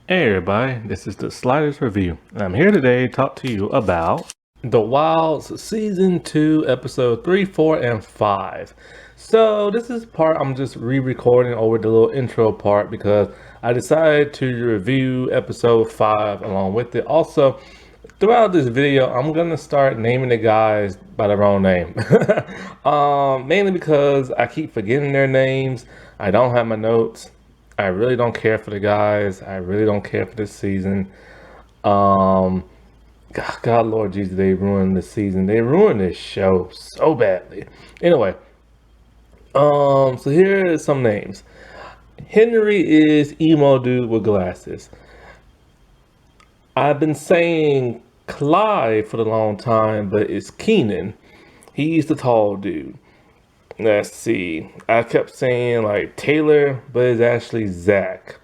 Hey everybody, this is the Sliders Review, and I'm here today to talk to you about The Wilds Season 2, Episode 3, 4, and 5. So this is part I'm just re-recording over the little intro part because I decided to review Episode 5 along with it. Also, throughout this video, I'm going to start naming the guys by the wrong name. Mainly because I keep forgetting their names. I don't have my notes. I really don't care for the guys. I really don't care for this season. God, Lord Jesus, they ruined the season. They ruined this show so badly. Anyway, so here are some names. Henry is emo dude with glasses. I've been saying Clyde for a long time, but it's Keenan. He's the tall dude. Let's see. I kept saying like Taylor, but it's actually Zach.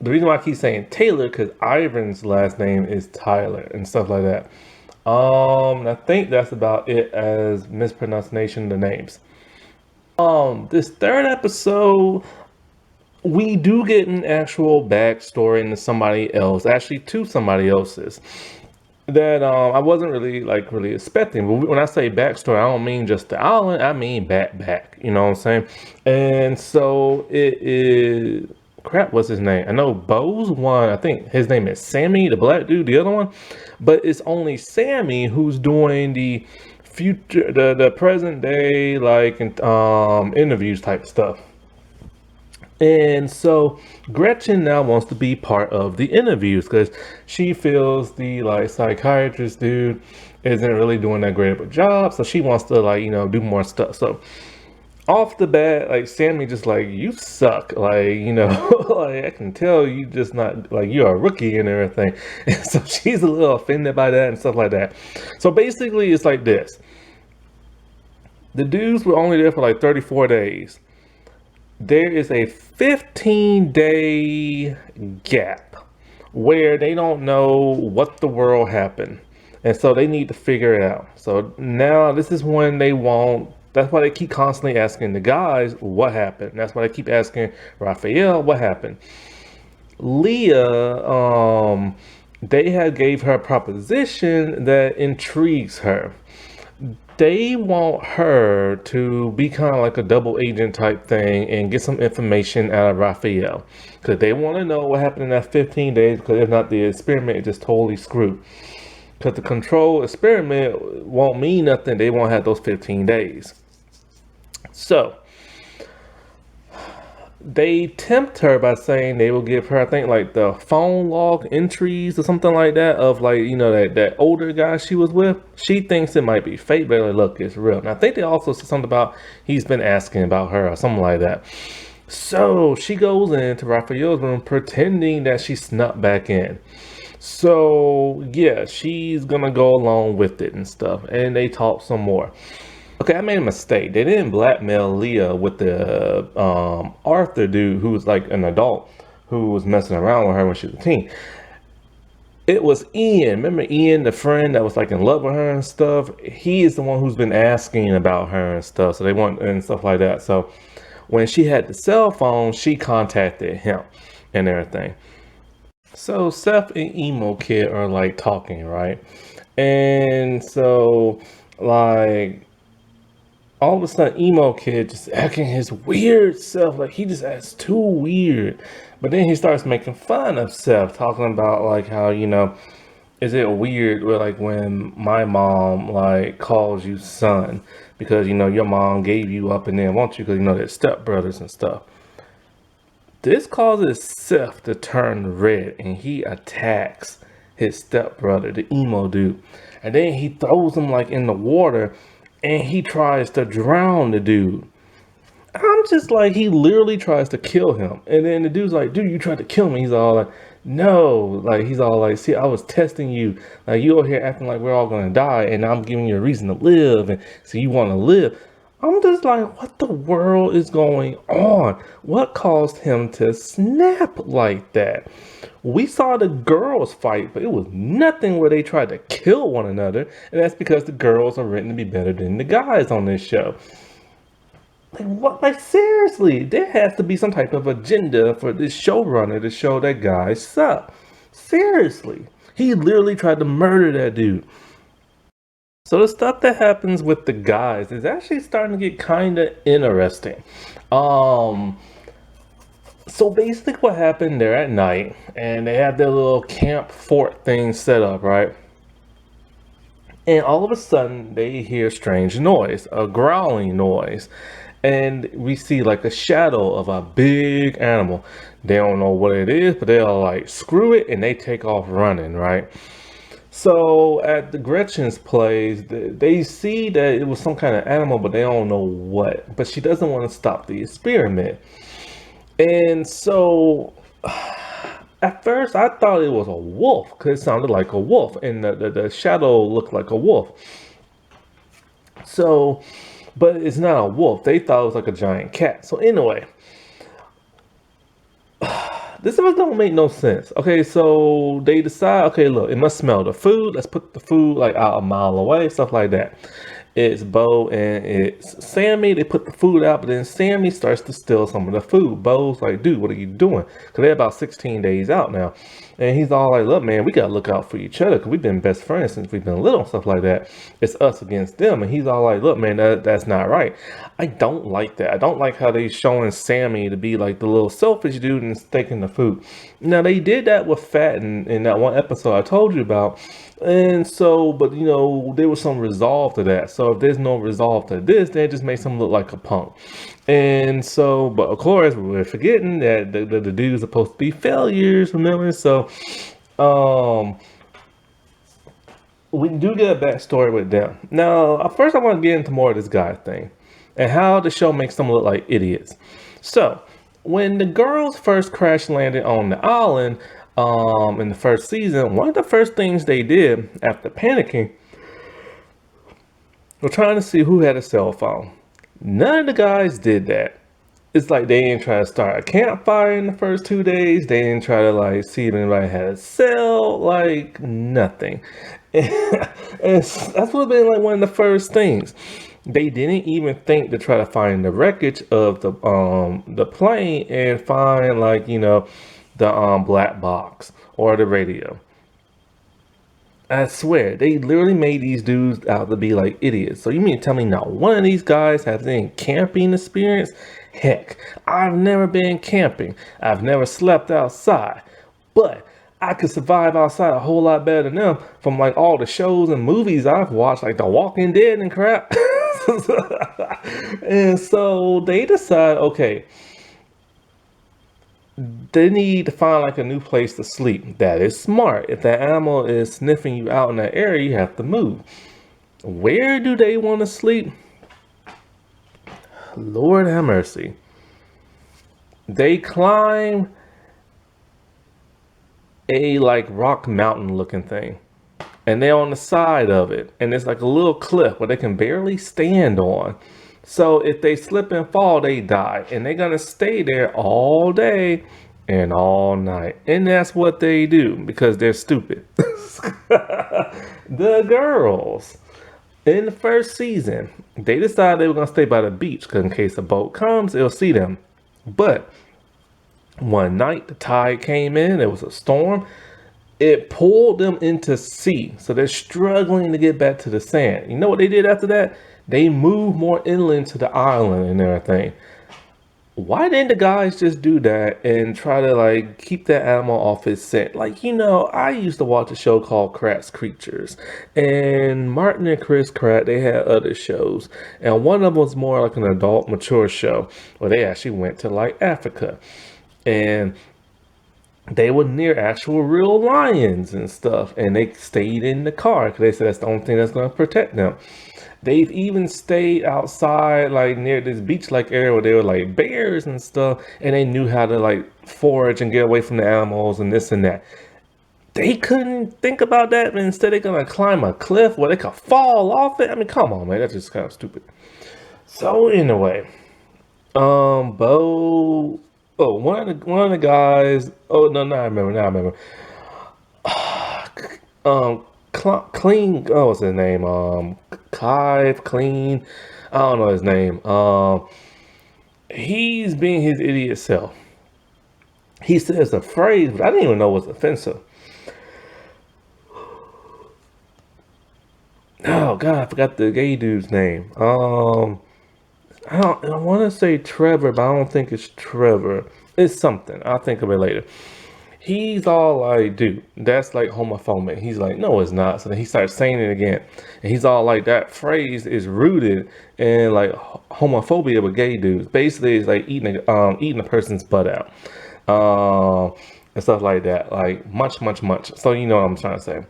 The reason why I keep saying Taylor because Ivan's last name is Tyler and stuff like that. I think that's about it as mispronunciation of the names. This third episode, we do get an actual backstory into somebody else, actually two somebody else's that I wasn't really expecting. But when I say backstory, I don't mean just the island. I mean back. You know what I'm saying? And so it is. Crap, what's his name? I know Bo's one. I think his name is Sammy, the black dude. The other one, but it's only Sammy who's doing the future, the present day interviews type stuff. And so Gretchen now wants to be part of the interviews because she feels the psychiatrist dude isn't really doing that great of a job. So she wants to do more stuff. So off the bat, Sammy just you suck. I can tell you just not you're a rookie and everything. And so she's a little offended by that and stuff like that. So basically it's like this. The dudes were only there for 34 days. There is a 15-day gap where they don't know what the world happened. And so they need to figure it out. So now this is when that's why they keep constantly asking the guys what happened. That's why they keep asking Raphael what happened. Leah, they had gave her a proposition that intrigues her. They want her to be kind of like a double agent type thing and get some information out of Raphael. Because they want to know what happened in that 15 days, because if not, the experiment is just totally screwed. Because the control experiment won't mean nothing. They won't have those 15 days. So, they tempt her by saying they will give her, I think, the phone log entries or something like that of that older guy she was with. She thinks it might be fake, but look, it's real. And I think they also said something about he's been asking about her or something like that. So she goes into Raphael's room pretending that she snuck back in. So yeah, she's gonna go along with it and stuff. And they talk some more. Okay, I made a mistake. They didn't blackmail Leah with the Arthur dude who was an adult who was messing around with her when she was a teen. It was Ian. Remember Ian, the friend that was in love with her and stuff? He is the one who's been asking about her and stuff. So they want and stuff like that. So when she had the cell phone, she contacted him and everything. So Seth and Emo Kid are talking, right? And so all of a sudden, Emo Kid just acting his weird self. He just acts too weird. But then he starts making fun of Seth, talking about how, is it weird when my mom calls you son because your mom gave you up and then wants you because they're stepbrothers and stuff. This causes Seth to turn red and he attacks his stepbrother, the emo dude. And then he throws him in the water. And he tries to drown the dude. I'm just he literally tries to kill him. And then the dude's dude, you tried to kill me. He's all no. He's all see, I was testing you. You over here acting like we're all going to die. And I'm giving you a reason to live. And so you want to live. I'm just what the world is going on? What caused him to snap like that? We saw the girls fight, but it was nothing where they tried to kill one another. And that's because the girls are written to be better than the guys on this show. Like what? Like seriously, there has to be some type of agenda for this showrunner to show that guy suck. Seriously, he literally tried to murder that dude. So the stuff that happens with the guys is actually starting to get kind of interesting. Um, so basically, what happened there at night, and they had their little camp fort thing set up, right? And all of a sudden, they hear strange noise, a growling noise. And we see like a shadow of a big animal. They don't know what it is, but they're like, screw it, and they take off running, right? So at the Gretchen's place, they see that it was some kind of animal, but they don't know what. But she doesn't want to stop the experiment. And so at first, I thought it was a wolf because it sounded like a wolf, and the shadow looked like a wolf. So, but it's not a wolf. They thought it was like a giant cat. So anyway, this stuff don't make no sense. Okay, so they decide, okay, look, it must smell the food. Let's put the food like out a mile away, stuff like that. It's Bo and it's Sammy. They put the food out, but then Sammy starts to steal some of the food. Bo's like, dude, what are you doing? Because they're about 16 days out now. And he's all like, look, man, we got to look out for each other because we've been best friends since we've been little, stuff like that. It's us against them. And he's all like, look, man, that's not right. I don't like that. I don't like how they showing Sammy to be like the little selfish dude and taking the food. Now, they did that with Fat in that one episode I told you about. And so, but you know, there was some resolve to that. So if there's no resolve to this, then it just makes him look like a punk. And so, but of course, we're forgetting that the dudes are supposed to be failures, remember? So, um, we do get a backstory with them. Now, first, I want to get into more of this guy thing and how the show makes them look like idiots. So, when the girls first crash landed on the island, in the first season, one of the first things they did after panicking was trying to see who had a cell phone. None of the guys did that. It's like they didn't try to start a campfire in the first 2 days. They didn't try to like see if anybody had a cell, like nothing. And that's what been like one of the first things. They didn't even think to try to find the wreckage of the plane and find like, you know, the black box or the radio. I swear, they literally made these dudes out to be like idiots. So you mean to tell me not one of these guys has any camping experience? Heck, I've never been camping. I've never slept outside. But I could survive outside a whole lot better than them from like all the shows and movies I've watched, like The Walking Dead and crap. And so they decide, okay, they need to find like a new place to sleep. That is smart. If that animal is sniffing you out in that area, you have to move. Where do they want to sleep? Lord have mercy. They climb a like rock mountain looking thing. And they're on the side of it. And it's like a little cliff where they can barely stand on. So if they slip and fall, they die. And they're going to stay there all day and all night. And that's what they do because they're stupid. The girls in the first season, they decided they were going to stay by the beach because in case a boat comes, it'll see them. But one night, the tide came in. There was a storm. It pulled them into sea. So they're struggling to get back to the sand. You know what they did after that? They moved more inland to the island and everything. Why didn't the guys just do that and try to like keep that animal off its scent? Like, you know, I used to watch a show called Krat's Creatures, and Martin and Chris Pratt, they had other shows, and one of them was more like an adult mature show where they actually went to like Africa, and they were near actual real lions and stuff, and they stayed in the car because they said that's the only thing that's going to protect them. They've even stayed outside, like near this beach-like area where there were like bears and stuff, and they knew how to like forage and get away from the animals and this and that. They couldn't think about that, but instead they're gonna climb a cliff where they could fall off it. I mean, come on, man, that's just kind of stupid. So anyway, Bo, oh, one of the guys. Oh no, now I remember. Clean. Oh, what's his name? Clive Clean. I don't know his name. He's being his idiot self. He says a phrase, but I didn't even know was offensive. Oh God, I forgot the gay dude's name. I want to say Trevor, but I don't think it's Trevor. It's something. I'll think of it later. He's all like, dude, that's like homophobic. He's like, no, it's not. So then he starts saying it again. And he's all like, that phrase is rooted in like homophobia with gay dudes. Basically, it's like eating a person's butt out. And stuff like that. Like much, much, much. So you know what I'm trying to say.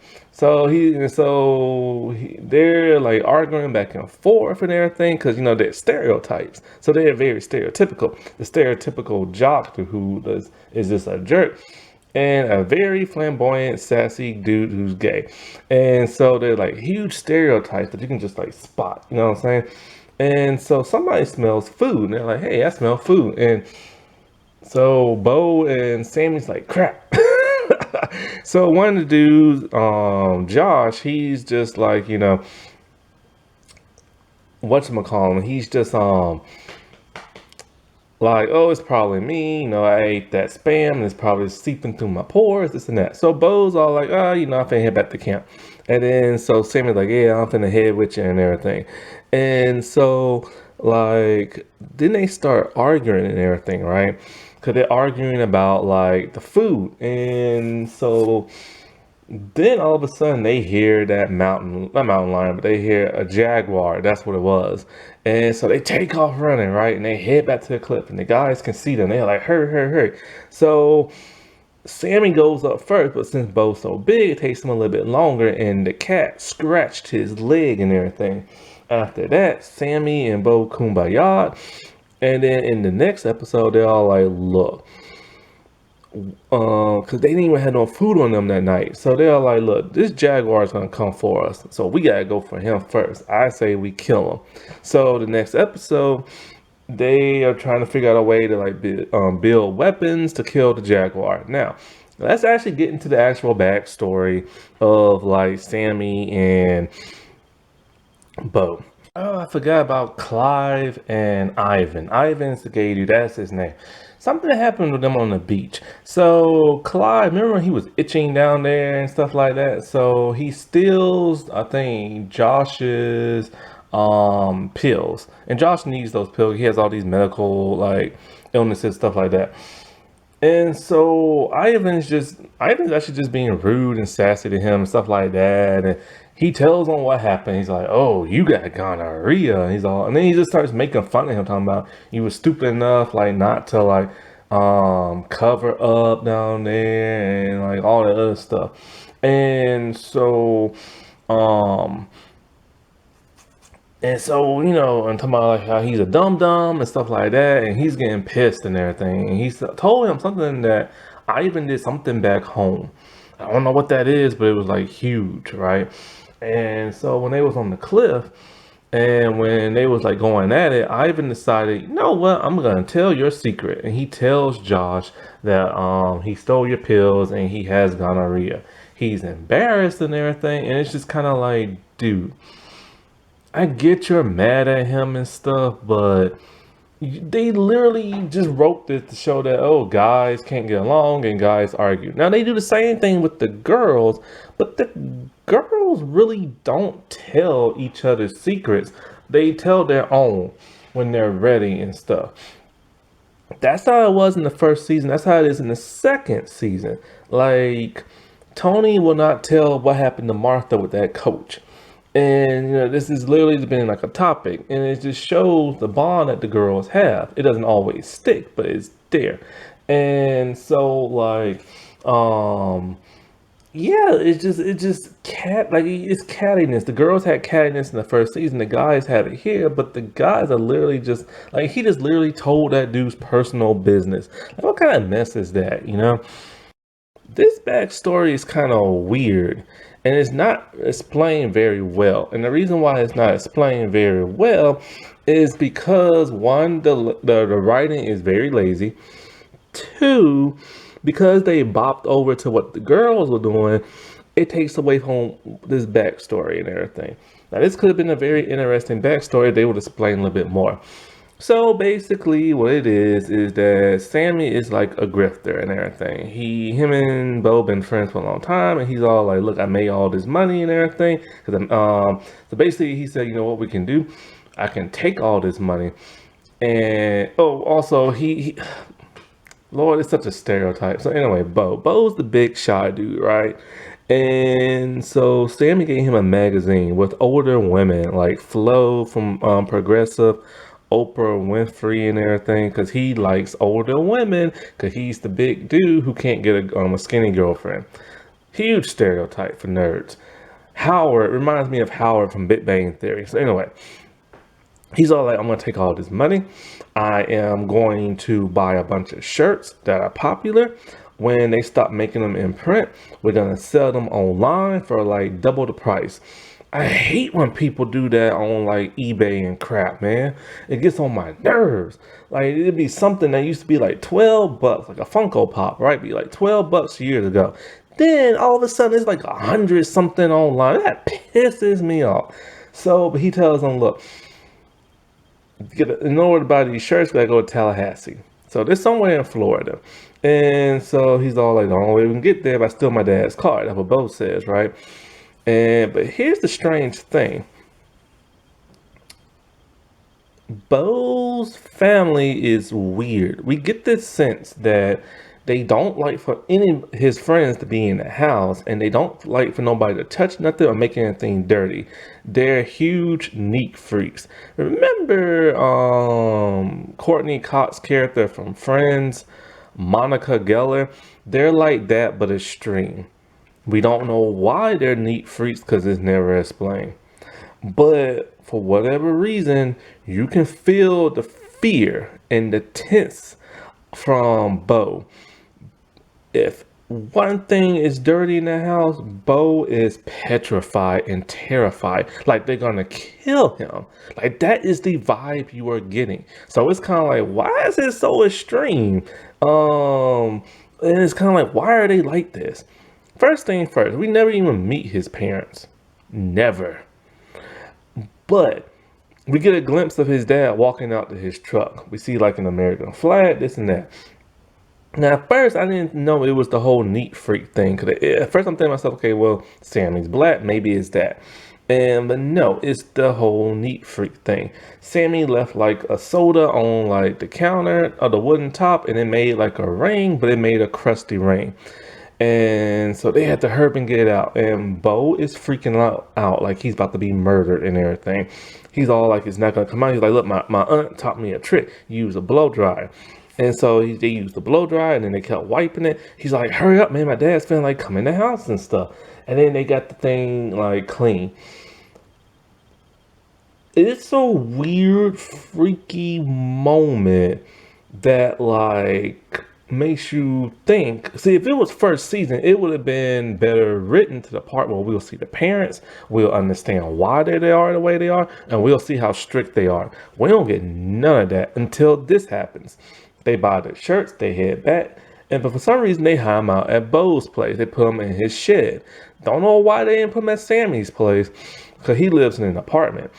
They're like arguing back and forth and everything because you know they're stereotypes. So they're very stereotypical. The stereotypical jock is just a jerk and a very flamboyant, sassy dude who's gay. And so they're like huge stereotypes that you can just like spot, you know what I'm saying? And so somebody smells food and they're like, hey, I smell food. And so Bo and Sammy's like, crap. So one of the dudes, Josh, he's just like, whatchamacallit, he's just like, oh, it's probably me. I ate that spam and it's probably seeping through my pores, this and that. So Bo's all like, oh, I'm finna head back to camp. And then so Sammy's like, yeah, I'm finna head with you and everything. And so, like, then they start arguing and everything, right? Because they're arguing about, like, the food. And so then all of a sudden they hear that not mountain lion, but they hear a jaguar. That's what it was. And so they take off running, right? And they head back to the cliff. And the guys can see them. They're like, hurry, hurry, hurry. So Sammy goes up first, but since Bo's so big, it takes him a little bit longer. And the cat scratched his leg and everything. After that, Sammy and Bo kumbaya. And then in the next episode, they're all like, look, because they didn't even have no food on them that night. So they're like, look, this jaguar is going to come for us. So we got to go for him first. I say we kill him. So the next episode, they are trying to figure out a way to like build weapons to kill the jaguar. Now, let's actually get into the actual backstory of like Sammy and Bo. Oh, I forgot about Clive and Ivan. Ivan's the gay dude, that's his name. Something happened with them on the beach. So Clive, remember he was itching down there and stuff like that. So he steals, I think, Josh's pills. And Josh needs those pills. He has all these medical like illnesses, stuff like that. And so Ivan's actually just being rude and sassy to him and stuff like that. And he tells him what happened. He's like, oh, you got gonorrhea. And then he just starts making fun of him, talking about you was stupid enough, like not to like cover up down there and like all that other stuff. And so um and talking about like how he's a dum dum and stuff like that, and he's getting pissed and everything. And told him something that I even did something back home. I don't know what that is, but it was like huge, right? And so when they was on the cliff, and when they was like going at it, Ivan decided, you know what, I'm gonna tell your secret. And he tells Josh that he stole your pills and he has gonorrhea. He's embarrassed and everything, and it's just kind of like, dude, I get you're mad at him and stuff, but they literally just wrote this to show that, oh, guys can't get along and guys argue. Now they do the same thing with the girls, but the girls really don't tell each other's secrets. They tell their own when they're ready and stuff. That's how it was in the first season. That's how it is in the second season. Like, Tony will not tell what happened to Martha with that coach. And this has literally been like a topic, and it just shows the bond that the girls have. It doesn't always stick, but it's there. And so like, yeah, it's just it's cattiness. The girls had cattiness in the first season. The guys have it here, but the guys are literally just like he just literally told that dude's personal business. Like, what kind of mess is that? This backstory is kind of weird and it's not explained very well. And the reason why it's not explained very well is because one, the writing is very lazy. Two, because they bopped over to what the girls were doing, it takes away from this backstory and everything. Now, this could have been a very interesting backstory. They would explain a little bit more. So basically, what it is that Sammy is like a grifter and everything. Him and Bo been friends for a long time, and he's all like, "Look, I made all this money and everything." So basically, he said, "You know what we can do? I can take all this money, and oh, also Lord, it's such a stereotype." So anyway, Bo's the big shy dude, right? And so Sammy gave him a magazine with older women like Flo from Progressive, Oprah Winfrey, and everything, because he likes older women, because he's the big dude who can't get a skinny girlfriend. Huge stereotype for nerds. Howard reminds me of Howard from Big Bang Theory. So anyway, he's all like, I'm going to take all this money. I am going to buy a bunch of shirts that are popular. When they stop making them in print, we're going to sell them online for like double the price. I hate when people do that on like eBay and crap, man. It gets on my nerves. Like it'd be something that used to be like 12 bucks, like a Funko Pop, right? Be like 12 bucks years ago. Then all of a sudden it's like 100 something online. That pisses me off. So, but he tells them, look, in order to buy these shirts, we gotta go to Tallahassee. So they're somewhere in Florida. And so he's all like, the only way we can get there if I steal my dad's car. That's what Bo says, right? But here's the strange thing. Bo's family is weird. We get this sense that they don't like for any of his friends to be in the house, and they don't like for nobody to touch nothing or make anything dirty. They're huge neat freaks. Remember Courtney Cox's character from Friends, Monica Geller? They're like that, but extreme. We don't know why they're neat freaks because it's never explained. But for whatever reason, you can feel the fear and the tense from Bo. If one thing is dirty in the house, Bo is petrified and terrified. Like they're gonna kill him. Like that is the vibe you are getting. So it's kind of like, why is it so extreme? And it's kind of like, why are they like this? First thing first, we never even meet his parents. Never. But we get a glimpse of his dad walking out to his truck. We see like an American flag, this and that. Now, at first, I didn't know it was the whole neat freak thing. Cause at first, I'm thinking to myself, okay, well, Sammy's black, maybe it's that. But no, it's the whole neat freak thing. Sammy left like a soda on like the counter or the wooden top, and it made like a ring, but it made a crusty ring. And so they had to hurry and get it out. And Bo is freaking out like he's about to be murdered and everything. He's all like, it's not going to come out. He's like, look, my aunt taught me a trick. Use a blow dryer. And so they used the blow dryer, and then they kept wiping it. He's like, hurry up, man. My dad's feeling like come in the house and stuff. And then they got the thing like clean. It's a weird, freaky moment that like makes you think. See, if it was first season, it would have been better written to the part where we'll see the parents, we'll understand why they are the way they are, and we'll see how strict they are. We don't get none of that until this happens. They buy their shirts, they head back, but for some reason they hide them out at Bo's place. They put them in his shed. Don't know why they didn't put them at Sammy's place, because he lives in an apartment.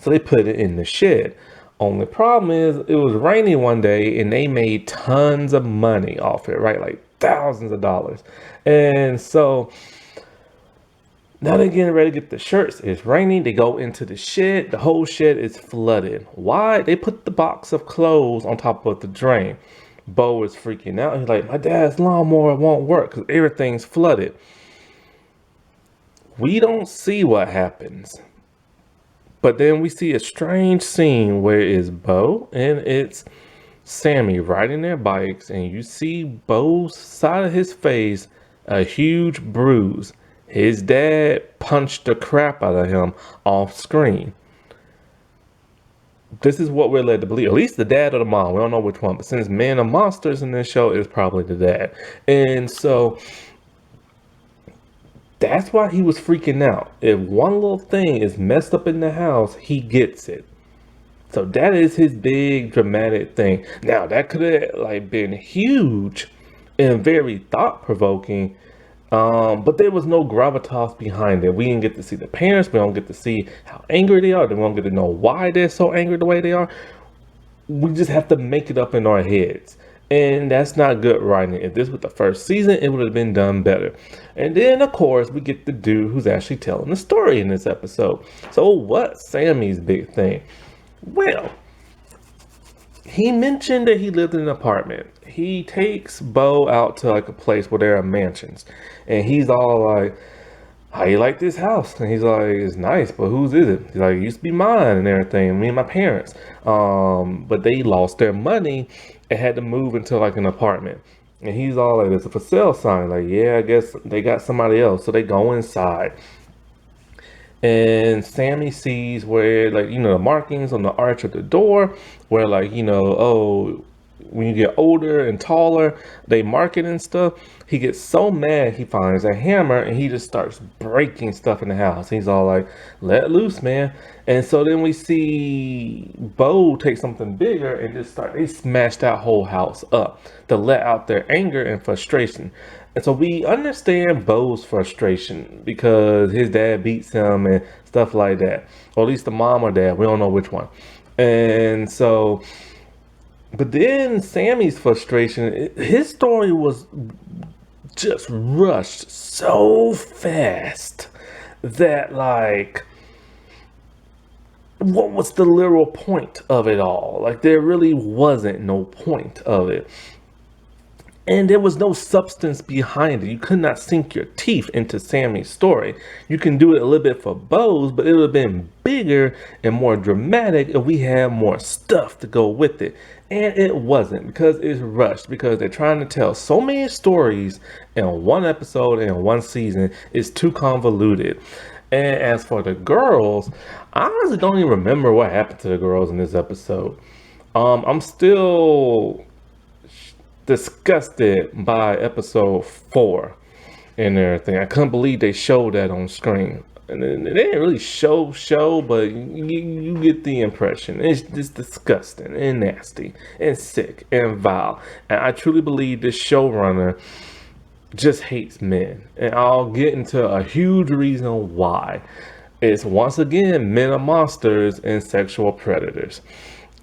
So they put it in the shed. Only problem is it was rainy one day and they made tons of money off it, right? Like thousands of dollars. And so now they're getting ready to get the shirts. It's raining. They go into the shed. The whole shed is flooded. Why? They put the box of clothes on top of the drain. Bo is freaking out. He's like, my dad's lawnmower won't work because everything's flooded. We don't see what happens. But then we see a strange scene where it's Bo and it's Sammy riding their bikes, and you see Bo's side of his face, a huge bruise. His dad punched the crap out of him off screen. This is what we're led to believe. At least the dad or the mom. We don't know which one. But since men are monsters in this show, it's probably the dad. And so that's why he was freaking out. If one little thing is messed up in the house, he gets it. So that is his big dramatic thing. Now that could have like been huge and very thought-provoking, but there was no gravitas behind it. We didn't get to see the parents. We don't get to see how angry they are. We don't get to know why they're so angry the way they are. we just have to make it up in our heads. And that's not good writing. If this was the first season, it would have been done better. And then, of course, we get the dude who's actually telling the story in this episode. So, what's Sammy's big thing? Well, he mentioned that he lived in an apartment. He takes Bo out to like a place where there are mansions. And he's all like, how you like this house? And he's like, it's nice, but whose is it? He's like, it used to be mine and everything, me and my parents. But they lost their money and had to move into like an apartment. And he's all like, there's a for sale sign. Like, yeah, I guess they got somebody else. So they go inside. And Sammy sees where, like, the markings on the arch of the door, where, like, oh, when you get older and taller, they mark it and stuff. He gets so mad, he finds a hammer and he just starts breaking stuff in the house. He's all like, let loose, man. And so then we see Bo take something bigger and they smash that whole house up to let out their anger and frustration. And so we understand Bo's frustration because his dad beats him and stuff like that. Or at least the mom or dad, we don't know which one. And so, but then Sammy's frustration, his story was just rushed so fast that, like, what was the literal point of it all? Like, there really wasn't no point of it. And there was no substance behind it. You could not sink your teeth into Sammy's story. You can do it a little bit for Bo's, but it would have been bigger and more dramatic if we had more stuff to go with it. And it wasn't, because it's rushed, because they're trying to tell so many stories in one episode and one season. It's too convoluted. And as for the girls, I honestly don't even remember what happened to the girls in this episode. I'm still disgusted by episode 4 and everything. I couldn't believe they showed that on screen. And they didn't really show, but you get the impression. It's just disgusting and nasty and sick and vile. And I truly believe this showrunner just hates men. And I'll get into a huge reason why. It's, once again, men are monsters and sexual predators.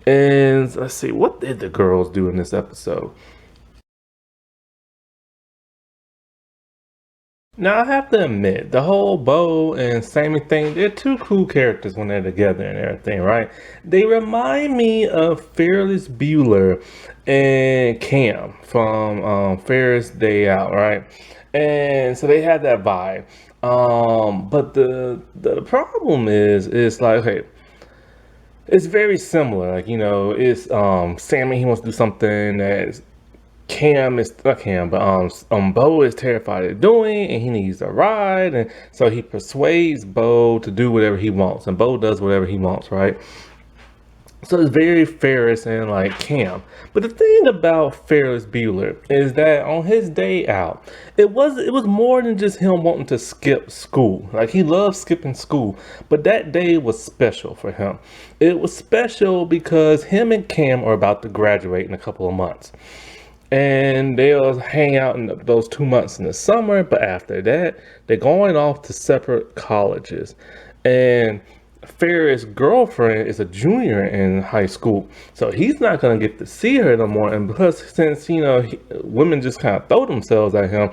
And let's see, what did the girls do in this episode? Now, I have to admit, the whole Bo and Sammy thing, they're two cool characters when they're together and everything, right? They remind me of Ferris Bueller and Cam from Ferris Day Out, right? And so they had that vibe. But the problem is like, okay, it's very similar. Like, it's Sammy, he wants to do something that's Cam is not Cam, but Bo is terrified of doing, and he needs a ride, and so he persuades Bo to do whatever he wants, and Bo does whatever he wants, right? So it's very Ferris and like Cam. But the thing about Ferris Bueller is that on his day out, it was more than just him wanting to skip school. Like, he loves skipping school, but that day was special for him. It was special because him and Cam are about to graduate in a couple of months. And they'll hang out in those 2 months in the summer, but after that, they're going off to separate colleges. And Ferris' girlfriend is a junior in high school, so he's not going to get to see her no more. And plus, since, women just kind of throw themselves at him,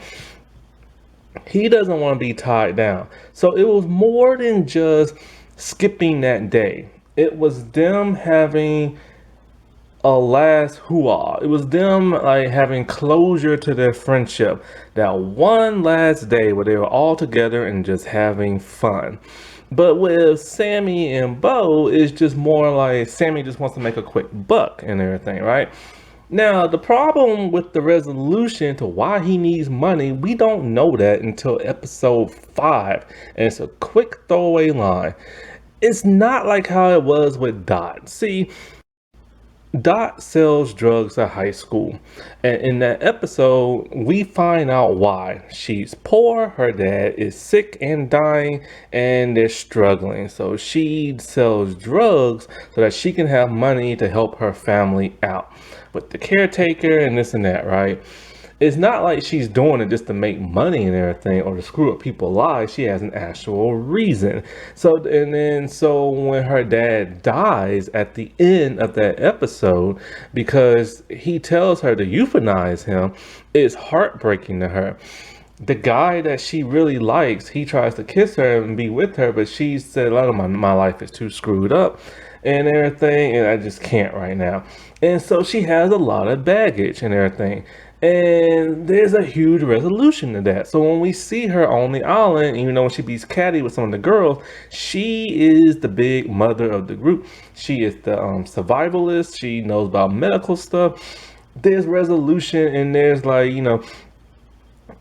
he doesn't want to be tied down. So it was more than just skipping that day. It was them having a last hoo-ah. It was them like having closure to their friendship. That one last day where they were all together and just having fun. But with Sammy and Bo, it's just more like Sammy just wants to make a quick buck and everything, right? Now, the problem with the resolution to why he needs money, we don't know that until episode 5. And it's a quick throwaway line. It's not like how it was with Dot. See, Dot sells drugs at high school, and in that episode we find out why. She's poor, her dad is sick and dying, and they're struggling, so she sells drugs so that she can have money to help her family out with the caretaker and this and that, right? it's not like she's doing it just to make money and everything or to screw up people's lives. She has an actual reason. So when her dad dies at the end of that episode, because he tells her to euthanize him, it's heartbreaking to her. The guy that she really likes, he tries to kiss her and be with her, but she said, "Like, my life is too screwed up and everything, and I just can't right now." And so she has a lot of baggage and everything. And there's a huge resolution to that. So when we see her on the island, even though when she beats catty with some of the girls, she is the big mother of the group. She is the survivalist. She knows about medical stuff. There's resolution, and there's like,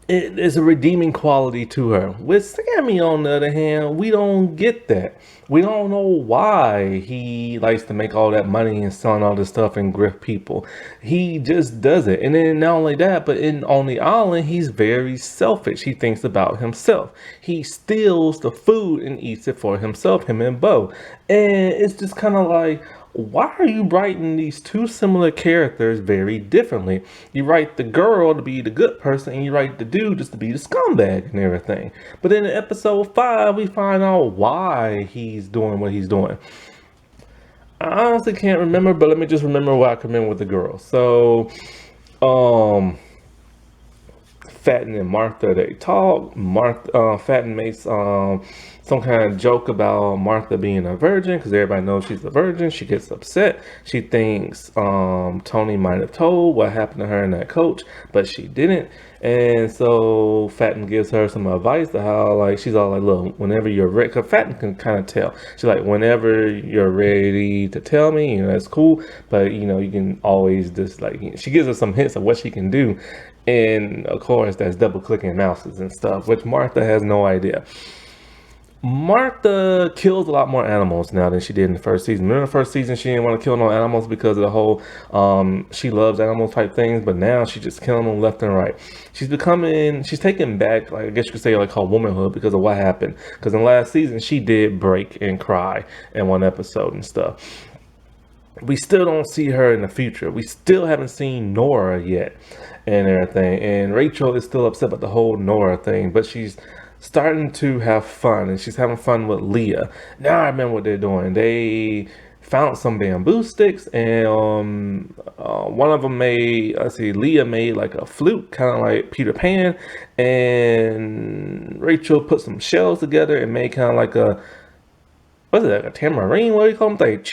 there's a redeeming quality to her. With Sammy, on the other hand, we don't get that. We don't know why he likes to make all that money and selling all this stuff and grift people. He just does it. And then not only that, but on the island, he's very selfish. He thinks about himself. He steals the food and eats it for himself, him and Bo. And it's just kind of like, why are you writing these two similar characters very differently? You write the girl to be the good person, and you write the dude just to be the scumbag and everything. But then in episode 5, we find out why he's doing what he's doing. I honestly can't remember, but let me just remember why I come in with the girl. So, Fatton and Martha, they talk. Fatton makes some kind of joke about Martha being a virgin because everybody knows she's a virgin. She gets upset. She thinks Tony might have told what happened to her and that coach, but she didn't. And so Fatton gives her some advice to how, like, she's all like, look, whenever you're ready, because Fatton can kind of tell. She's like, whenever you're ready to tell me, that's cool. But, you can always just, like, she gives us some hints of what she can do. And, of course, that's double clicking mouses and stuff, which Martha has no idea. Martha kills a lot more animals now than she did in the first season. Remember the first season, she didn't want to kill no animals because of the whole she loves animals type things, but now she's just killing them left and right. She's taking back, like, I guess you could say, like, her womanhood because of what happened. Because in last season, she did break and cry in one episode and stuff. We still don't see her in the future. We still haven't seen Nora yet and everything. And Rachel is still upset about the whole Nora thing, but she's starting to have fun, and she's having fun with Leah. Now I remember what they're doing. They found some bamboo sticks, and one of them Leah made like a flute, kind of like Peter Pan, and Rachel put some shells together and made kind of like like a tambourine? What do you call them?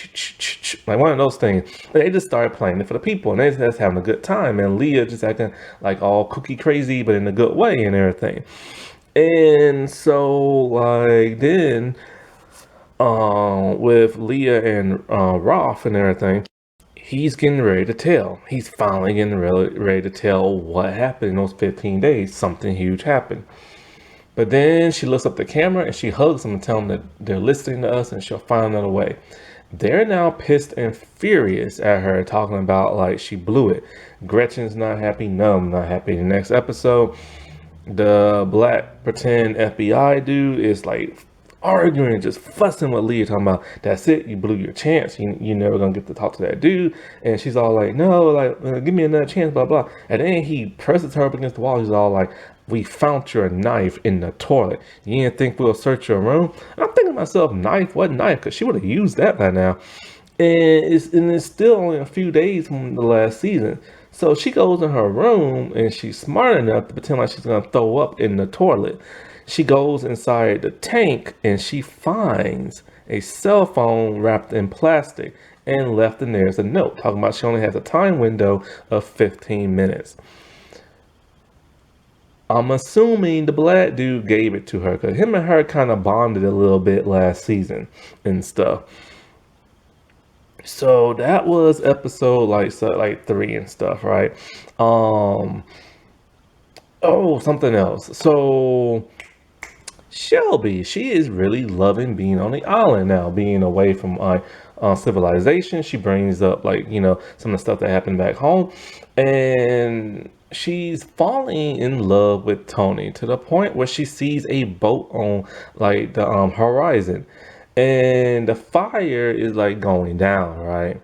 Like one of those things. They just started playing it for the people, and they just having a good time. And Leah just acting like all cookie crazy, but in a good way and everything. And so, like, then, with Leah and Rolf and everything, he's getting ready to tell. He's finally getting ready to tell what happened in those 15 days. Something huge happened. But then she looks up the camera and she hugs them and tells them that they're listening to us and she'll find another way. They're now pissed and furious at her, talking about like she blew it. Gretchen's not happy. No, I'm not happy. The next episode, the black pretend FBI dude is like arguing, just fussing with Leah, talking about, that's it, you blew your chance, you're never gonna get to talk to that dude. And she's all like, no, like, give me another chance, blah blah. And then he presses her up against the wall. He's all like, we found your knife in the toilet. You didn't think we'll search your room? And I'm thinking to myself, knife? What knife? Because she would have used that by now. And it's still only a few days from the last season. So she goes in her room and she's smart enough to pretend like she's going to throw up in the toilet. She goes inside the tank and she finds a cell phone wrapped in plastic, and left in there is a note talking about she only has a time window of 15 minutes. I'm assuming the black dude gave it to her because him and her kind of bonded a little bit last season and stuff. So that was episode like 3 and stuff, right? Something else. So Shelby, she is really loving being on the island now, being away from civilization. She brings up some of the stuff that happened back home, and she's falling in love with Tony to the point where she sees a boat on like the horizon, and the fire is like going down, right?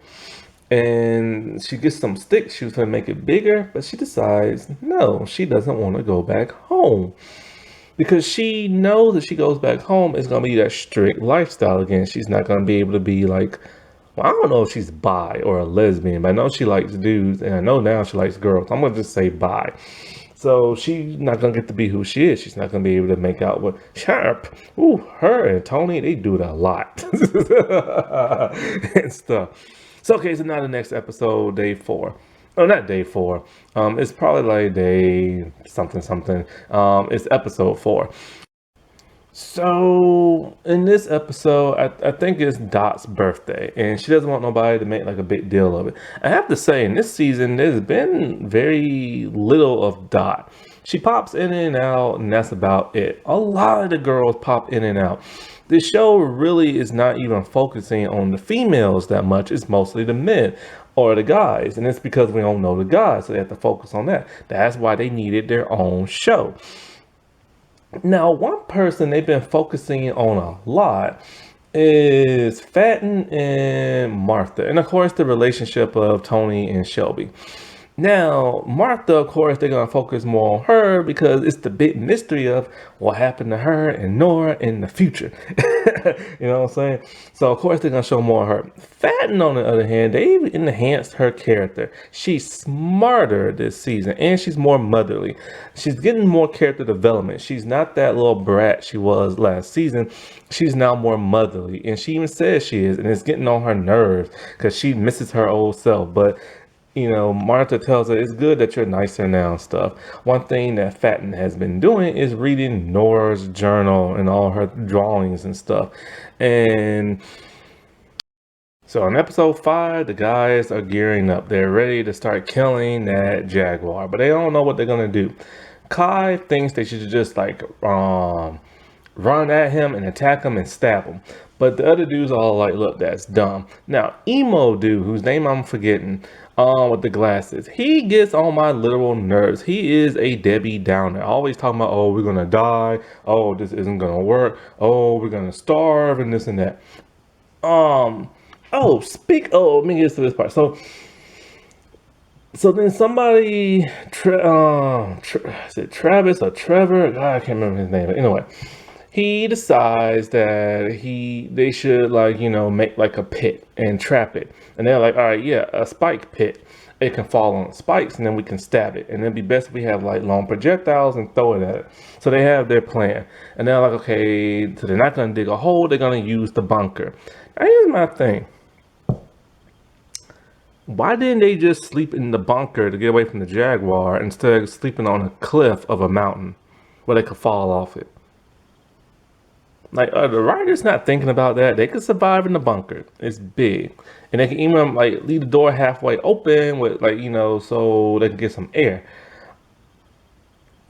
and she gets some sticks. She was going to make it bigger, but she decides no, she doesn't want to go back home because she knows that she goes back home, it's going to be that strict lifestyle again. She's not going to be able to be like, well, I don't know if she's bi or a lesbian, but I know she likes dudes, and I know now she likes girls. I'm going to just say bi. So she's not going to get to be who she is. She's not going to be able to make out with Sharp. Ooh, her and Tony, they do it a lot. And stuff. So, okay, so now the next episode, day 4. Oh, not day 4. It's probably like day something something. It's episode 4. So in this episode, I think it's Dot's birthday, and she doesn't want nobody to make like a big deal of it. I have to say, in this season, there's been very little of Dot. She pops in and out, and that's about it. A lot of the girls pop in and out. The show really is not even focusing on the females that much. It's mostly the men or the guys, and it's because we don't know the guys, so they have to focus on that. That's why they needed their own show. Now, one person they've been focusing on a lot is Fatten and Martha. And of course, the relationship of Tony and Shelby. Now, Martha, of course, they're going to focus more on her because it's the big mystery of what happened to her and Nora in the future. You know what I'm saying? So, of course, they're going to show more of her. Fatten, on the other hand, they even enhanced her character. She's smarter this season and she's more motherly. She's getting more character development. She's not that little brat she was last season. She's now more motherly. And she even says she is. And it's getting on her nerves because she misses her old self. But you know, Martha tells her it's good that you're nicer now and stuff. One thing that Fatten has been doing is reading Nora's journal and all her drawings and stuff. And so in episode 5, the guys are gearing up. They're ready to start killing that jaguar, but they don't know what they're going to do. Kai thinks they should just like run at him and attack him and stab him. But the other dudes are all like, look, that's dumb. Now, emo dude, whose name I'm forgetting, with the glasses, he gets on my literal nerves. He is a Debbie Downer. Always talking about, oh, we're going to die. Oh, this isn't going to work. Oh, we're going to starve and this and that. Let me get to this part. So then somebody, is it Travis or Trevor? God, I can't remember his name. But anyway, he decides that they should like, you know, make like a pit and trap it. And they're like, all right, yeah, a spike pit. It can fall on spikes and then we can stab it. And it'd be best if we have like long projectiles and throw it at it. So they have their plan. And they're like, okay, so they're not going to dig a hole. They're going to use the bunker. Now here's my thing. Why didn't they just sleep in the bunker to get away from the jaguar instead of sleeping on a cliff of a mountain where they could fall off it? Like, are the writers not thinking about that? They could survive in the bunker. It's big. And they can even, like, leave the door halfway open with, like, you know, so they can get some air.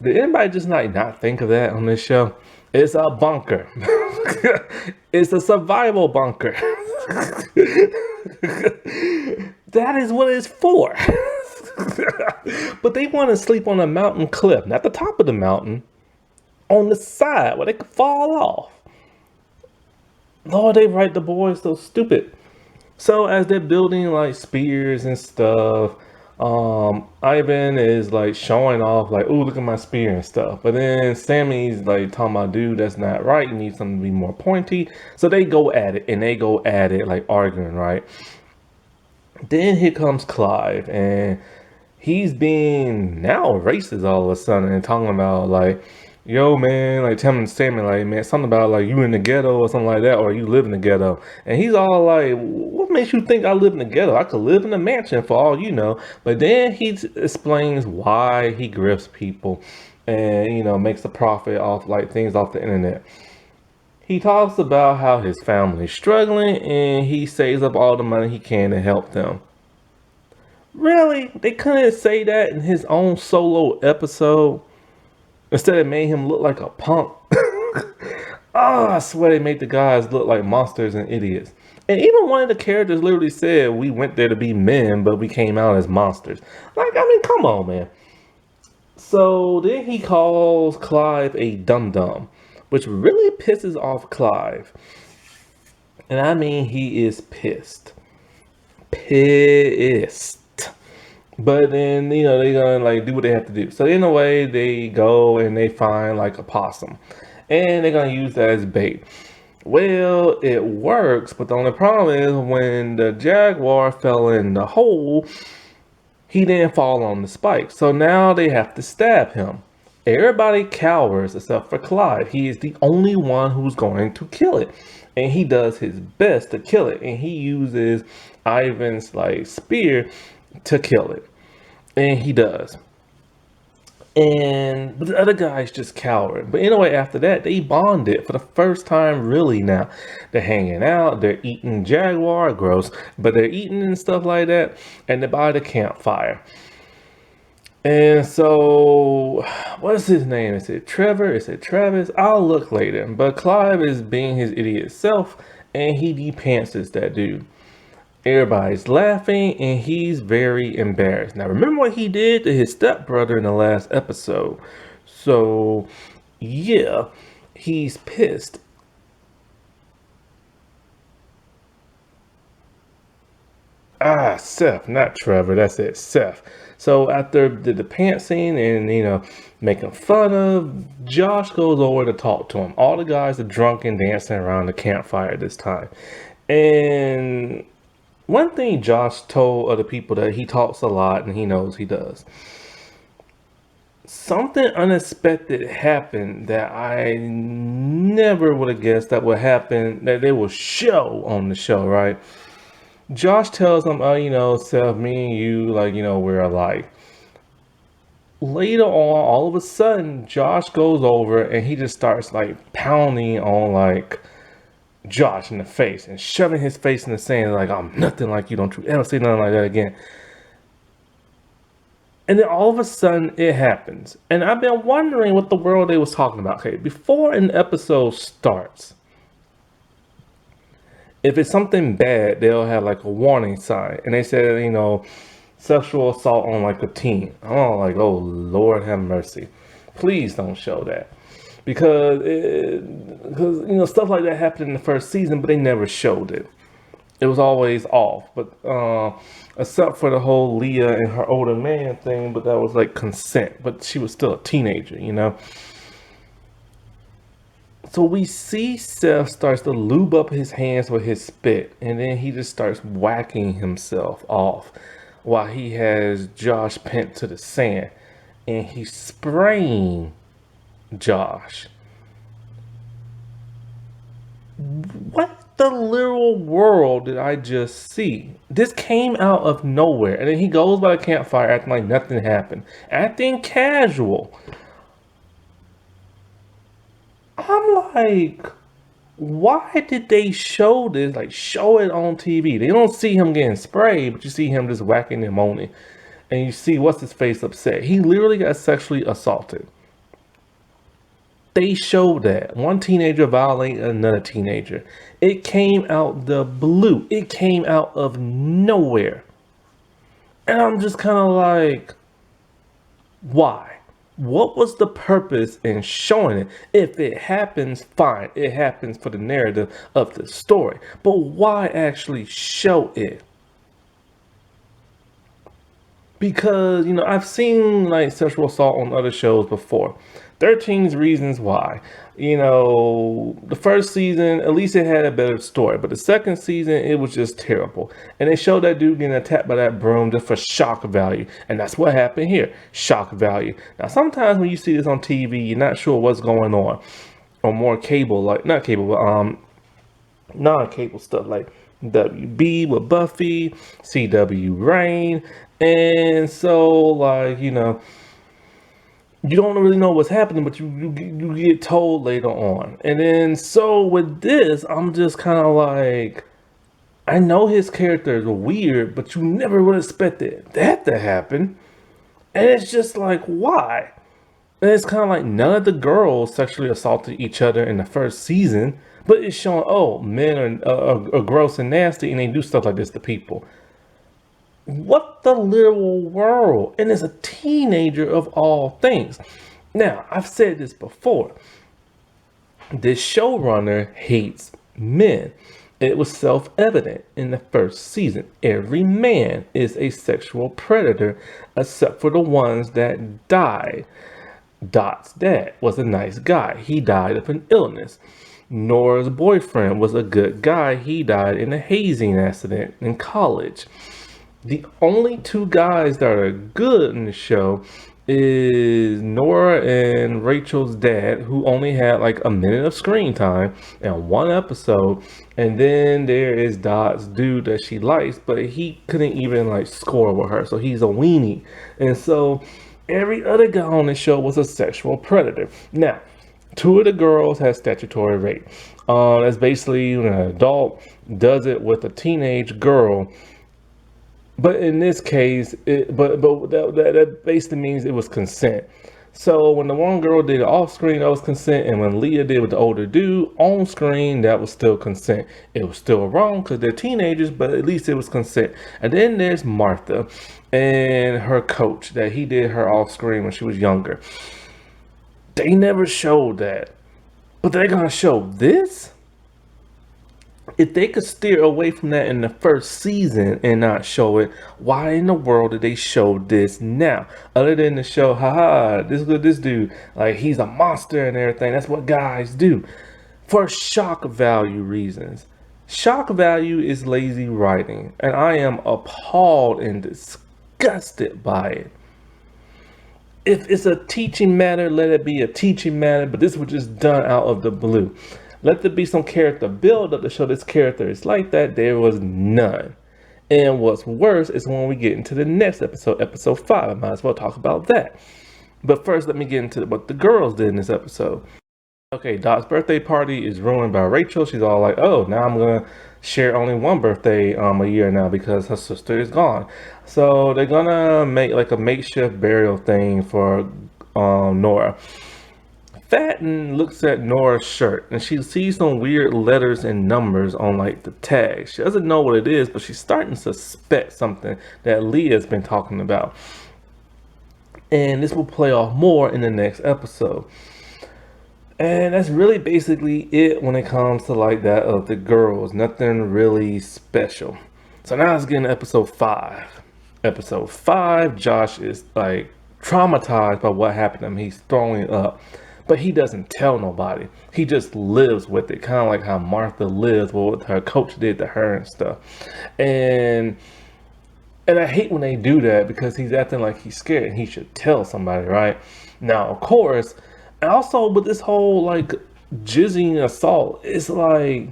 Did anybody just, like, not think of that on this show? It's a bunker. It's a survival bunker. That is what it's for. But they want to sleep on a mountain cliff. Not the top of the mountain. On the side where they could fall off. Lord, they write the boys so stupid. So as they're building like spears and stuff, Ivan is like showing off like, oh, look at my spear and stuff. But then Sammy's like talking about, dude, that's not right. You need something to be more pointy. So they go at it like arguing, right? Then here comes Clive, and he's being now racist all of a sudden and talking about like, yo, man, like telling Sammy, like, man, something about like you in the ghetto or something like that, or you live in the ghetto. And he's all like, what makes you think I live in the ghetto? I could live in a mansion for all you know. But then he explains why he grifts people and, you know, makes a profit off like things off the internet. He talks about how his family's struggling and he saves up all the money he can to help them. Really? They couldn't say that in his own solo episode? Instead, it made him look like a punk. I swear they made the guys look like monsters and idiots. And even one of the characters literally said, we went there to be men, but we came out as monsters. Like, I mean, come on, man. So then he calls Clive a dum-dum, which really pisses off Clive. And I mean, he is pissed. Pissed. But then, they're gonna like do what they have to do. So in a way, they go and they find like a possum. And they're gonna use that as bait. Well, it works, but the only problem is when the jaguar fell in the hole, he didn't fall on the spike. So now they have to stab him. Everybody cowers except for Clive. He is the only one who's going to kill it. And he does his best to kill it. And he uses Ivan's like spear to kill it. And he does. But the other guy's just coward. But anyway, after that, they bonded for the first time really now. They're hanging out, they're eating jaguar, gross, but they're eating and stuff like that, and they're by the campfire. And so, what is his name? Is it Trevor? Is it Travis? I'll look later. But Clive is being his idiot self, and he depantses that dude. Everybody's laughing, and he's very embarrassed. Now, remember what he did to his stepbrother in the last episode. So, yeah, he's pissed. Seth, not Trevor. That's it, Seth. So after the pantsing and, making fun of, Josh goes over to talk to him. All the guys are drunk and dancing around the campfire this time. And one thing Josh told other people that he talks a lot and he knows he does. Something unexpected happened that I never would have guessed that would happen, that they will show on the show, right? Josh tells him, Seth, me and you, we're alike. Later on, all of a sudden, Josh goes over and he just starts, pounding on, Josh in the face and shoving his face in the sand, I'm nothing like you. Don't you ever say nothing like that again. And then all of a sudden, it happens. And I've been wondering what the world they was talking about. Okay, before an episode starts, if it's something bad, they'll have a warning sign. And they said, sexual assault on a teen. Oh, oh, Lord have mercy. Please don't show that. Because stuff like that happened in the first season, but they never showed it. It was always off. But except for the whole Leah and her older man thing, but that was consent. But she was still a teenager, So we see Seth starts to lube up his hands with his spit, and then he just starts whacking himself off while he has Josh pinned to the sand, and he's spraying Josh. What the literal world did I just see? This came out of nowhere, and then he goes by the campfire acting like nothing happened, acting casual. I'm like, why did they show this? Show it on TV. They don't see him getting sprayed, but you see him just whacking him on it. And you see what's his face upset. He literally got sexually assaulted. They showed that. One teenager violating another teenager. It came out the blue. It came out of nowhere. And I'm just kind of like, why? What was the purpose in showing it? If it happens, fine. It happens for the narrative of the story. But why actually show it? Because, I've seen sexual assault on other shows before. 13 Reasons Why. The first season, at least it had a better story. But the second season, it was just terrible. And they showed that dude getting attacked by that broom just for shock value. And that's what happened here. Shock value. Now, sometimes when you see this on TV, you're not sure what's going on. Or more cable, not cable, but non-cable stuff like WB with Buffy, CW Rain. And so, you don't really know what's happening, but you get told later on. And then, so with this, I'm just kind of I know his character is weird, but you never would have expected that to happen. And it's just why? And it's kind of none of the girls sexually assaulted each other in the first season, but it's showing, men are gross and nasty, and they do stuff like this to people. What the literal world? And it's a teenager of all things. Now, I've said this before. This showrunner hates men. It was self-evident in the first season. Every man is a sexual predator except for the ones that died. Dot's dad was a nice guy. He died of an illness. Nora's boyfriend was a good guy. He died in a hazing accident in college. The only two guys that are good in the show is Nora and Rachel's dad, who only had like a minute of screen time in one episode. And then there is Dot's dude that she likes, but he couldn't even like score with her, so he's a weenie. And so every other guy on the show was a sexual predator. Now, two of the girls had statutory rape. That's basically when an adult does it with a teenage girl. But in this case, that basically means it was consent. So when the one girl did it off screen, that was consent, and when Leah did with the older dude on screen, that was still consent. It was still wrong because they're teenagers, but at least it was consent. And then there's Martha and her coach that he did her off screen when she was younger. They never showed that, but they're gonna show this. If they could steer away from that in the first season and not show it, why in the world did they show this now? Other than to show, haha, this dude, like he's a monster and everything. That's what guys do. For shock value reasons. Shock value is lazy writing, and I am appalled and disgusted by it. If it's a teaching matter, let it be a teaching matter, but this was just done out of the blue. Let there be some character build up to show this character is like that. There was none. And what's worse is when we get into the next episode, episode 5. I might as well talk about that. But first, let me get into what the girls did in this episode. Okay, Dot's birthday party is ruined by Rachel. She's all like, oh, now I'm going to share only one birthday a year now because her sister is gone. So they're going to make like a makeshift burial thing for Nora. Fatten looks at Nora's shirt and she sees some weird letters and numbers on like the tag. She doesn't know what it is, but she's starting to suspect something that Leah's been talking about. And this will play off more in the next episode. And that's really basically it when it comes to like that of the girls. Nothing really special. So now let's get into episode 5. Episode 5, Josh is like traumatized by what happened to him. He's throwing up. But he doesn't tell nobody. He just lives with it. Kind of like how Martha lives with what her coach did to her and stuff. And I hate when they do that because he's acting like he's scared and he should tell somebody, right? Now, of course, and also with this whole like jizzing assault, it's like,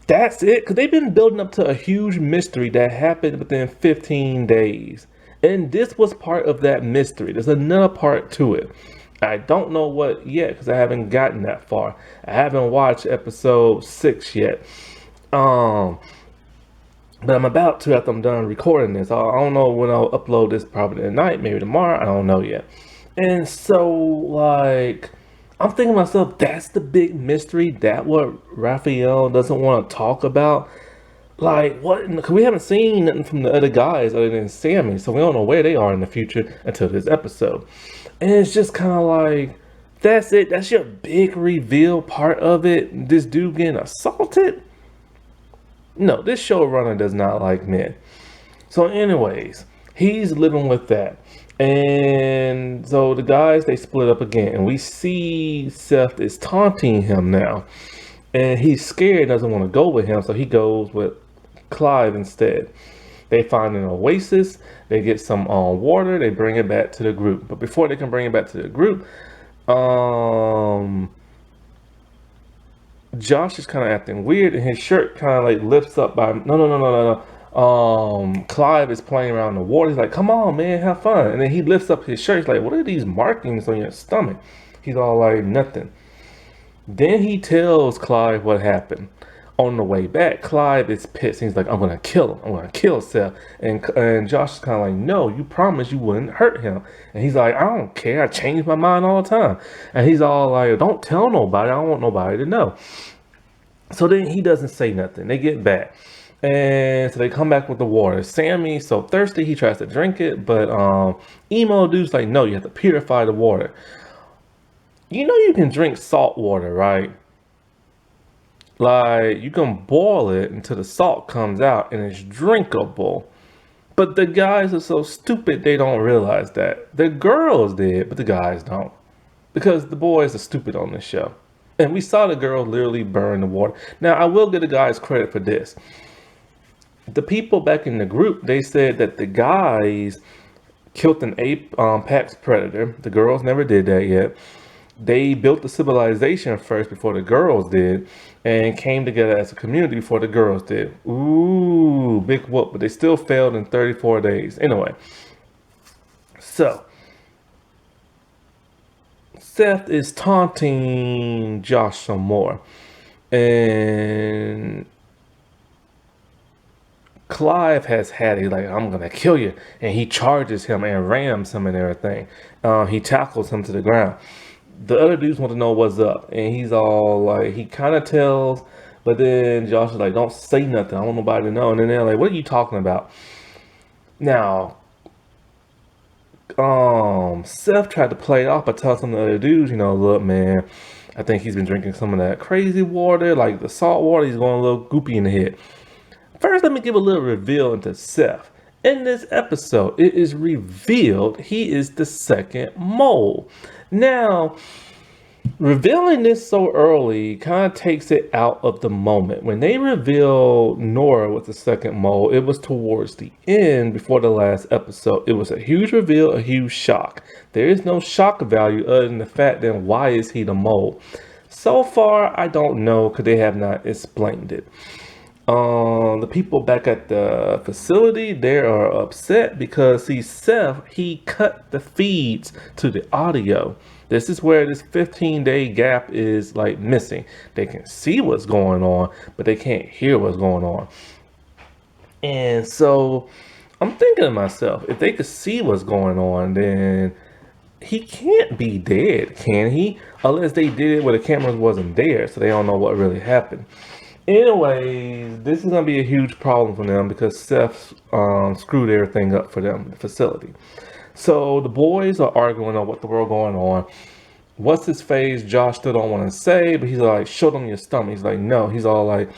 that's it. Because they've been building up to a huge mystery that happened within 15 days. And this was part of that mystery. There's another part to it. I don't know what yet because I haven't gotten that far. I haven't watched episode 6 yet. But I'm about to after I'm done recording this. I don't know when I'll upload this, probably tonight, maybe tomorrow. I don't know yet. And so, like, I'm thinking to myself, that's the big mystery. That what Raphael doesn't want to talk about. Like, what? Because we haven't seen nothing from the other guys other than Sammy. So we don't know where they are in the future until this episode. And it's just kind of like, that's it. That's your big reveal part of it. This dude getting assaulted? No, this showrunner does not like men. So anyways, he's living with that. And so the guys, they split up again. And we see Seth is taunting him now. And he's scared, doesn't want to go with him. So he goes with Clive instead. They find an oasis, they get some water, they bring it back to the group. But before they can bring it back to the group, Josh is kind of acting weird and his shirt kind of like lifts up by, no. Clive is playing around in the water. He's like, come on, man, have fun. And then he lifts up his shirt. He's like, what are these markings on your stomach? He's all like, nothing. Then he tells Clive what happened. On the way back, Clive is pissed. He's like, I'm going to kill him. I'm going to kill Seth. And Josh is kind of like, no, you promised you wouldn't hurt him. And he's like, I don't care. I change my mind all the time. And he's all like, don't tell nobody. I don't want nobody to know. So then he doesn't say nothing. They get back. And so they come back with the water. Sammy's so thirsty, he tries to drink it. But emo dude's like, no, you have to purify the water. You know you can drink salt water, right? Like, you can boil it until the salt comes out and it's drinkable. But the guys are so stupid they don't realize that. The girls did, but the guys don't. Because the boys are stupid on this show. And we saw the girls literally burn the water. Now, I will give the guys credit for this. The people back in the group, they said that the guys killed an apex predator. The girls never did that yet. They built the civilization first before the girls did, and came together as a community before the girls did. Ooh, big whoop, but they still failed in 34 days. Anyway, so Seth is taunting Josh some more, and Clive has had it like, I'm gonna kill you, and he charges him and rams him and everything. He tackles him to the ground. The other dudes want to know what's up, and he's all like, he kind of tells, but then Josh is like, don't say nothing, I want nobody to know. And then they're like, what are you talking about? Now, Seth tried to play it off by telling some of the other dudes, you know, look, man, I think he's been drinking some of that crazy water, like the salt water. He's going a little goopy in the head. First, let me give a little reveal into Seth. In this episode, it is revealed he is the second mole. Now, revealing this so early kind of takes it out of the moment. When they revealed Nora was the second mole, it was towards the end before the last episode. It was a huge reveal, a huge shock. There is no shock value other than the fact that why is he the mole? So far, I don't know because they have not explained it. The people back at the facility, they are upset because see, Seth, he cut the feeds to the audio. This is where this 15-day gap is like missing. They can see what's going on, but they can't hear what's going on. And so I'm thinking to myself, if they could see what's going on, then he can't be dead, can he? Unless they did it where the cameras wasn't there, so they don't know what really happened. Anyways, this is going to be a huge problem for them because Seth screwed everything up for them, the facility. So the boys are arguing on what the world going on. What's his face? Josh still don't want to say, but he's like, show them your stomach. He's like, no. He's all like,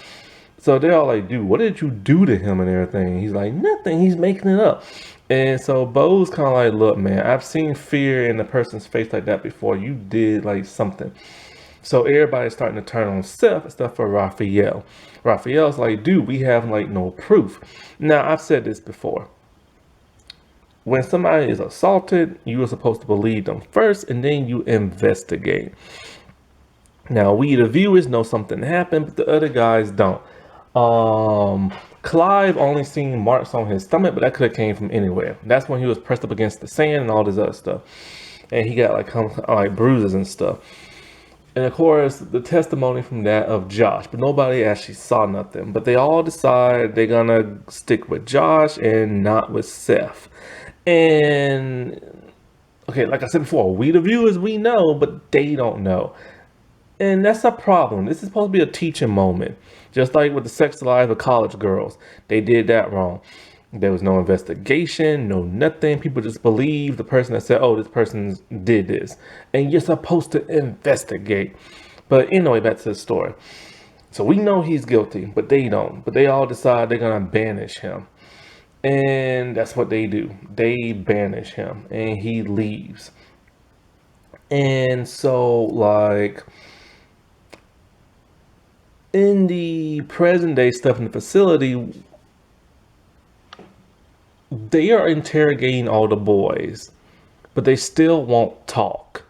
so they're all like, dude, what did you do to him and everything? He's like, nothing. He's making it up. And so Bo's kind of like, look, man, I've seen fear in a person's face like that before. You did like something. So everybody's starting to turn on Seth except for Raphael. Raphael's like, dude, we have like no proof. Now, I've said this before. When somebody is assaulted, you are supposed to believe them first and then you investigate. Now, we the viewers know something happened, but the other guys don't. Clive only seen marks on his stomach, but that could have came from anywhere. That's when he was pressed up against the sand and all this other stuff. And he got like bruises and stuff. And of course, the testimony from that of Josh, but nobody actually saw nothing. But they all decide they're gonna stick with Josh and not with Seth. And okay, like I said before, we the viewers, we know, but they don't know. And that's a problem. This is supposed to be a teaching moment. Just like with the sex lives of college girls. They did that wrong. There was no investigation, no nothing. People just believe the person that said, oh, this person did this. And you're supposed to investigate. But anyway, back to the story. So we know he's guilty, but they don't. But they all decide they're going to banish him. And that's what they do. They banish him and he leaves. And so like in the present day stuff in the facility, they are interrogating all the boys, but they still won't talk.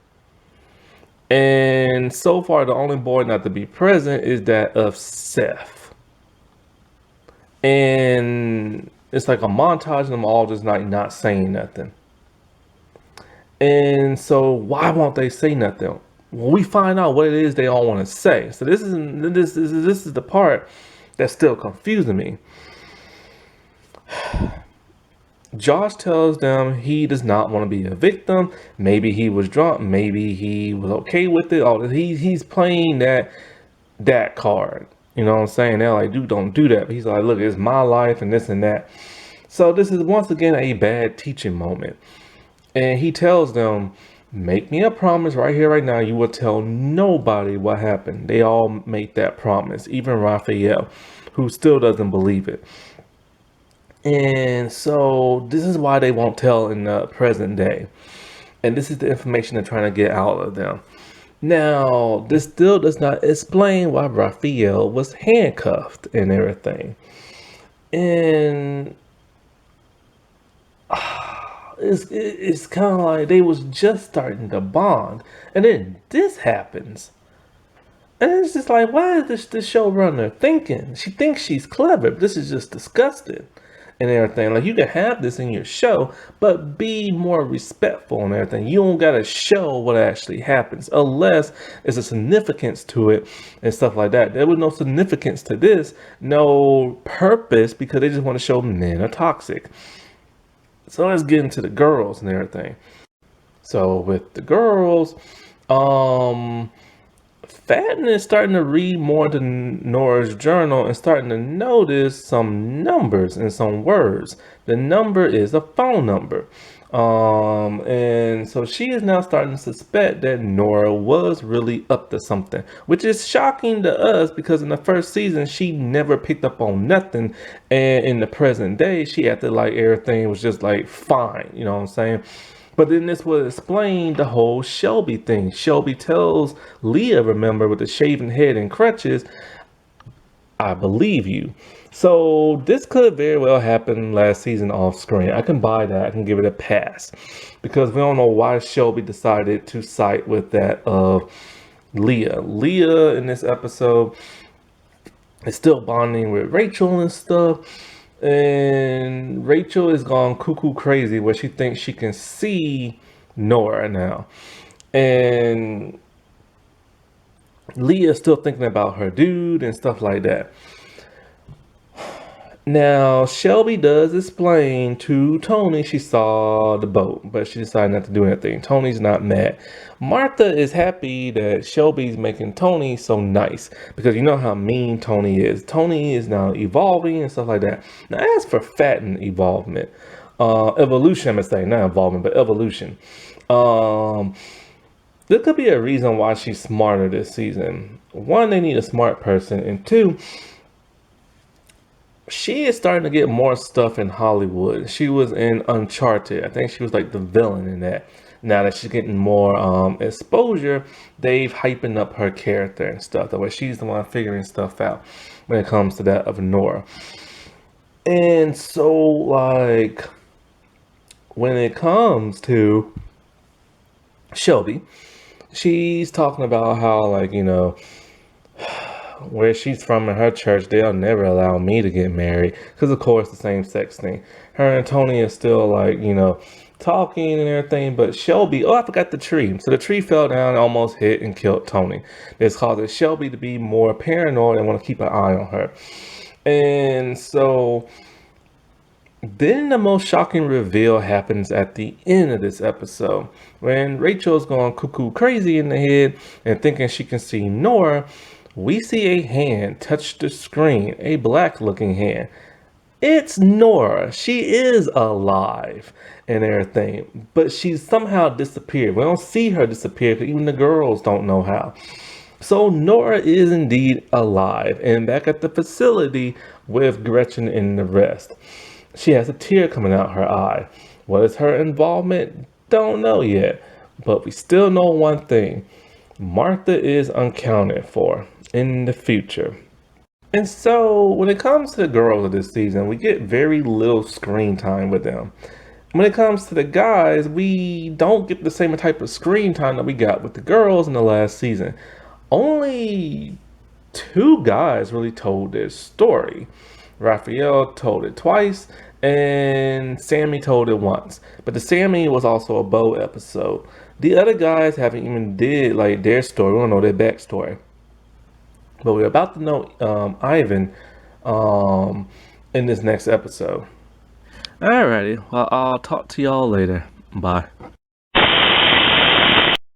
And so far, the only boy not to be present is that of Seth. And it's like a montage of them all just not saying nothing. And so why won't they say nothing? Well, we find out what it is they all want to say. So this is the part that's still confusing me. Josh tells them he does not want to be a victim. Maybe he was drunk. Maybe he was okay with it. All he's playing that card. You know what I'm saying? They're like, dude, don't do that. But he's like, look, it's my life and this and that. So this is once again a bad teaching moment. And he tells them make me a promise right here, right now. You will tell nobody what happened. They all made that promise, even Raphael, who still doesn't believe it. And so this is why they won't tell in the present day. And this is the information they're trying to get out of them. Now, this still does not explain why Raphael was handcuffed and everything. And it's kind of like they was just starting to bond. And then this happens. And it's just like, why is this showrunner thinking? She thinks she's clever, but this is just disgusting and everything. Like, you can have this in your show, but be more respectful and everything. You don't gotta show what actually happens unless there's a significance to it and stuff like that. There was no significance to this, no purpose, because they just want to show men are toxic. So let's get into the girls and everything. So with the girls, Fatten is starting to read more to Nora's journal and starting to notice some numbers and some words. The number is a phone number. And so she is now starting to suspect that Nora was really up to something, which is shocking to us because in the first season, she never picked up on nothing. And in the present day, she acted like everything was just like fine, you know what I'm saying? But then this would explain the whole Shelby thing. Shelby tells Leah, remember, with the shaven head and crutches, I believe you. So this could very well happen last season off screen. I can buy that. I can give it a pass. Because we don't know why Shelby decided to side with that of Leah. Leah in this episode is still bonding with Rachel and stuff. And Rachel is gone cuckoo crazy where she thinks she can see Nora now. And Leah's still thinking about her dude and stuff like that. Now, Shelby does explain to Tony she saw the boat, but she decided not to do anything. Tony's not mad. Martha is happy that Shelby's making Tony so nice because you know how mean Tony is. Tony is now evolving and stuff like that. Now, as for Fatten evolvement, evolution, I'm gonna say, not involvement, but evolution. There could be a reason why she's smarter this season. One, they need a smart person, and two, she is starting to get more stuff in Hollywood. She was in Uncharted. I think she was like the villain in that. Now that she's getting more exposure, they've hyping up her character and stuff. That way she's the one figuring stuff out when it comes to that of Nora. And so, like, when it comes to Shelby, she's talking about how, like, you know, where she's from in her church, they'll never allow me to get married because, of course, the same sex thing. Her and Tony is still, like, you know, talking and everything, but Shelby, I forgot the tree. So the tree fell down and almost hit and killed Tony. This causes Shelby to be more paranoid and want to keep an eye on her. And so then the most shocking reveal happens at the end of this episode when Rachel's going cuckoo crazy in the head and thinking she can see Nora. We see a hand touch the screen, a black looking hand. It's Nora. She is alive and everything, but she's somehow disappeared. We don't see her disappear because even the girls don't know how. So Nora is indeed alive and back at the facility with Gretchen and the rest. She has a tear coming out her eye. What is her involvement? Don't know yet, but we still know one thing. Martha is unaccounted for in the future. And so when it comes to the girls of this season, we get very little screen time with them. When it comes to the guys, we don't get the same type of screen time that we got with the girls in the last season. Only 2 guys really told their story. Raphael told it twice and Sammy told it once. But the Sammy was also a Bo episode. The other guys haven't even did like their story. We don't know their backstory. But we're about to know Ivan in this next episode. Alrighty, well, I'll talk to y'all later. Bye.